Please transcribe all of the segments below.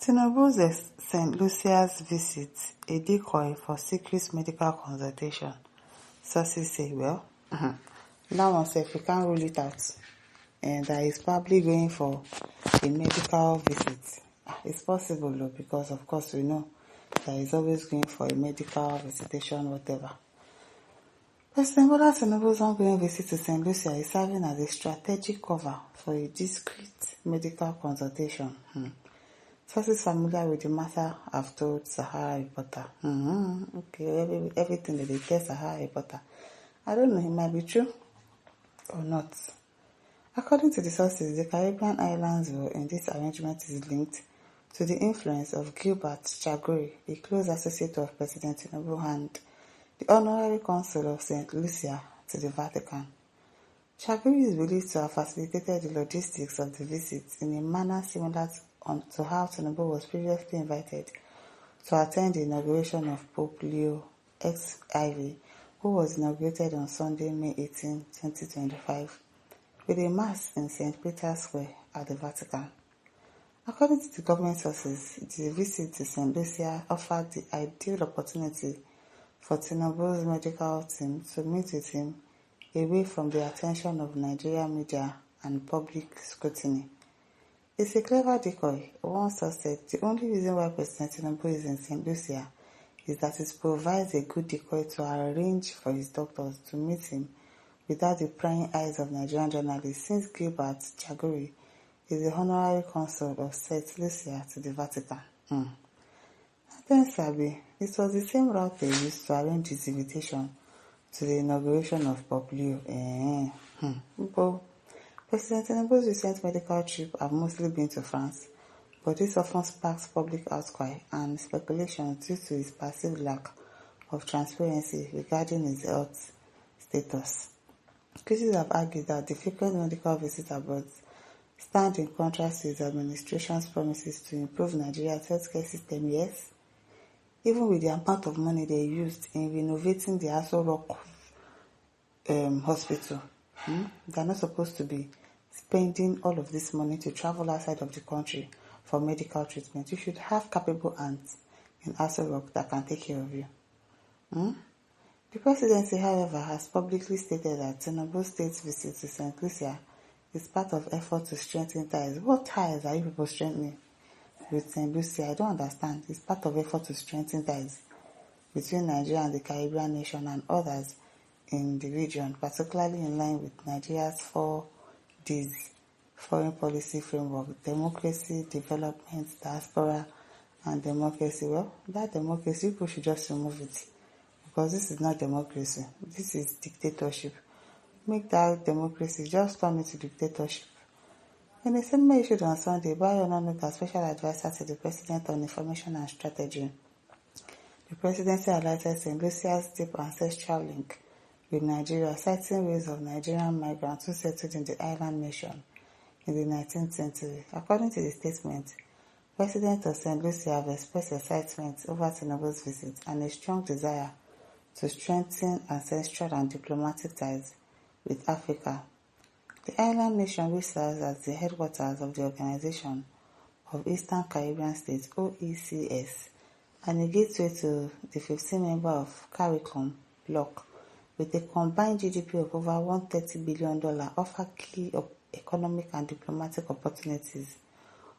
Tinubu's St. Lucia's visit, a decoy for secret medical consultation. Sources say, well, that one said we can't rule it out. And that he's probably going for a medical visit. It's possible though, because of course we know that he's always going for a medical visitation, whatever. President Bola Tinubu's ongoing visit to St. Lucia is serving as a strategic cover for a discreet medical consultation. Sources familiar with the matter have told Sahara reporter. Okay, everything that they tell Sahara reporter. I don't know, it might be true or not. According to the sources, the Caribbean islands role in this arrangement is linked to the influence of Gilbert Chagori, a close associate of President Tinubu and the honorary consul of St. Lucia to the Vatican. Chagori is believed to have facilitated the logistics of the visit in a manner similar to how Tinubu was previously invited to attend the inauguration of Pope Leo XIV, who was inaugurated on Sunday, May 18, 2025, with a mass in St. Peter's Square at the Vatican. According to the government sources, the visit to St. Lucia offered the ideal opportunity for Tinubu's medical team to meet with him away from the attention of Nigerian media and public scrutiny. It's a clever decoy. One source said the only reason why President Tinubu is in St. Lucia is that it provides a good decoy to arrange for his doctors to meet him without the prying eyes of Nigerian journalists, since Gilbert Chagori is the honorary consul of St. Lucia to the Vatican. And then, Sabi, it was the same route they used to arrange his invitation to the inauguration of Pope Leo. President Tinubu's recent medical trip have mostly been to France, but this often sparks public outcry and speculation due to his perceived lack of transparency regarding his health status. Critics have argued that the frequent medical visits abroad stand in contrast to his administration's promises to improve Nigeria's healthcare system, yes, even with the amount of money they used in renovating the Aso Rock hospital. They're not supposed to be spending all of this money to travel outside of the country for medical treatment. You should have capable hands in Aso Rock that can take care of you. The presidency, however, has publicly stated that Tinubu's state visit to St. Lucia is part of effort to strengthen ties. What ties are you people strengthening with St. Lucia? I don't understand. It's part of effort to strengthen ties between Nigeria and the Caribbean nation and others in the region, particularly in line with Nigeria's 4Ds foreign policy framework: democracy, development, diaspora, and democracy. Well, that democracy, people should just remove it, because this is not democracy. This is dictatorship. Make that democracy, just turn it to dictatorship. In a statement issued on Sunday by Ononuga, special advisor to the president on information and strategy, the presidency highlighted St. Lucia's deep ancestral link with Nigeria, citing waves of Nigerian migrants who settled in the island nation in the 19th century. According to the statement, residents of St. Lucia have expressed excitement over Tinubu's visit and a strong desire to strengthen ancestral and diplomatic ties with Africa. The island nation, which serves as the headquarters of the Organization of Eastern Caribbean States (OECS) and a gateway to the 15-member of CARICOM bloc, with a combined GDP of over $130 billion, offer key economic and diplomatic opportunities,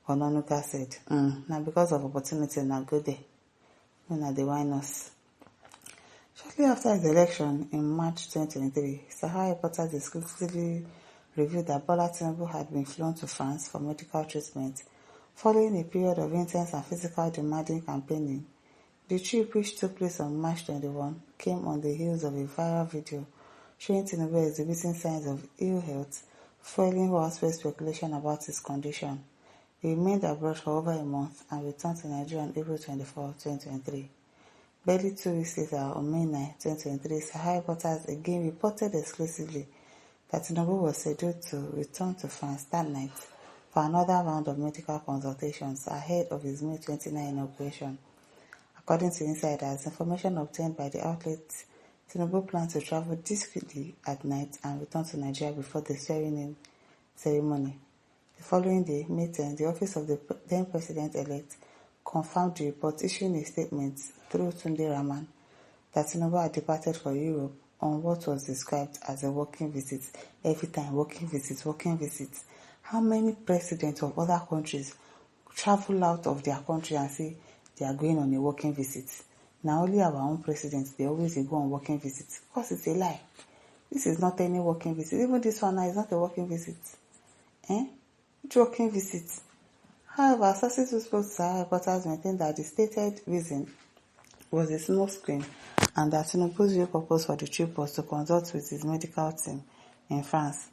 Ononuga said. Now because of opportunity, now go there. Now they whine us. Shortly after his election in March 2023, Sahara reporters exclusively revealed that Bola Tinubu had been flown to France for medical treatment following a period of intense and physical demanding campaigning. The trip, which took place on March 21, came on the heels of a viral video showing Tinubu exhibiting signs of ill health, fueling widespread speculation about his condition. He remained abroad for over a month and returned to Nigeria on April 24, 2023. Barely 2 weeks later, on May 9, 2023, Sahara reporters again reported exclusively that Tinubu was scheduled to return to France that night for another round of medical consultations ahead of his May 29 inauguration. According to insiders, information obtained by the outlet, Tinubu planned to travel discreetly at night and return to Nigeria before the swearing-in ceremony. The following day, May 10, the office of the then president-elect confirmed the report, issuing a statement through Tunde Rahman that Tinubu had departed for Europe on what was described as a working visit. Every time, working visit, working visit. How many presidents of other countries travel out of their country and say they are going on a working visit? Now only our own presidents, they always go on working visits. Of course, it's a lie. This is not any working visit. Even this one now is not a working visit. Which working visit? However, sources who spoke to Sahara reporters maintained that the stated reason was a smoke screen and that Tinubu's real purpose for the trip was to consult with his medical team in France.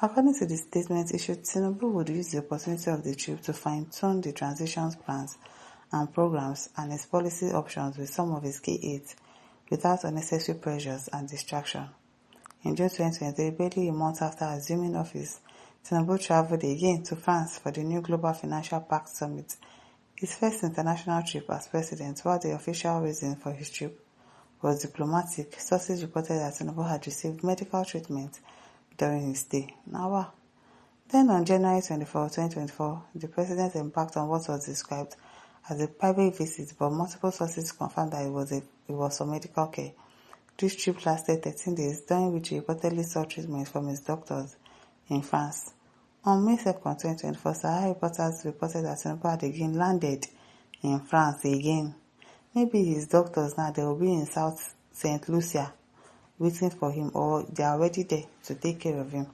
According to the statement issued, Tinubu would use the opportunity of the trip to fine-tune the transition plans and programs and his policy options with some of his key aides without unnecessary pressures and distraction. In June 2023, barely a month after assuming office, Tinubu traveled again to France for the new Global Financial Pact Summit, his first international trip as president. While the official reason for his trip was diplomatic, sources reported that Tinubu had received medical treatment during his stay. Now, then on January 24, 2024, the president embarked on what was described as a private visit, but multiple sources confirmed that it was for medical care. This trip lasted 13 days, during which he reportedly sought treatment from his doctors in France. On May 2, 2024, Sahara reporters reported that Tinubu had again landed in France again. Maybe his doctors now, they will be in South St. Lucia waiting for him, or they are already there to take care of him.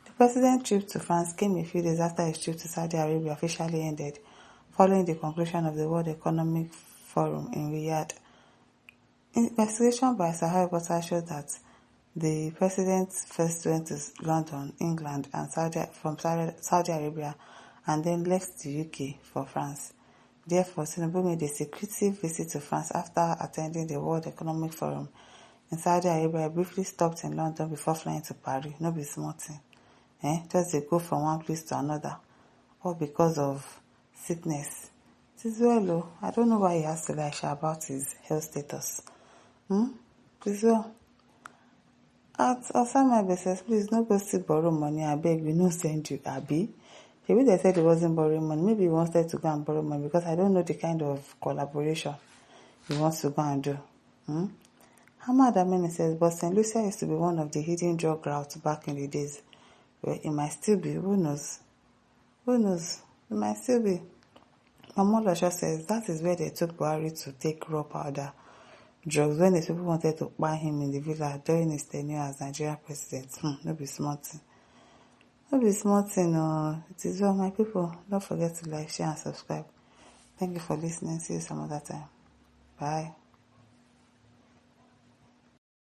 The president's trip to France came a few days after his trip to Saudi Arabia officially ended, following the conclusion of the World Economic Forum in Riyadh. Investigation by Sahara reporters showed that the president first went to London, England, and Saudi Arabia, and then left the UK for France. Therefore, Tinubu made a secretive visit to France after attending the World Economic Forum in Saudi Arabia. Briefly stopped in London before flying to Paris. No be small thing. Just they go from one place to another, all because of sickness. It is well, I don't know why he has to lie about his health status. Please well. At Osama Besses, please no go still borrow money. I beg, we no send you, Abi. Maybe they said he wasn't borrowing money. Maybe he wanted to go and borrow money, because I don't know the kind of collaboration he wants to go and do. Hamad Amini says, but St. Lucia used to be one of the hidden drug routes back in the days. Well, it might still be. Who knows? Who knows? It might still be. Omolosho says, that is where they took Buhari to take raw powder drugs when the people wanted to buy him in the villa during his tenure as Nigeria president. No be small thing. No be small thing. It is well, my people. Don't forget to like, share, and subscribe. Thank you for listening. See you some other time. Bye.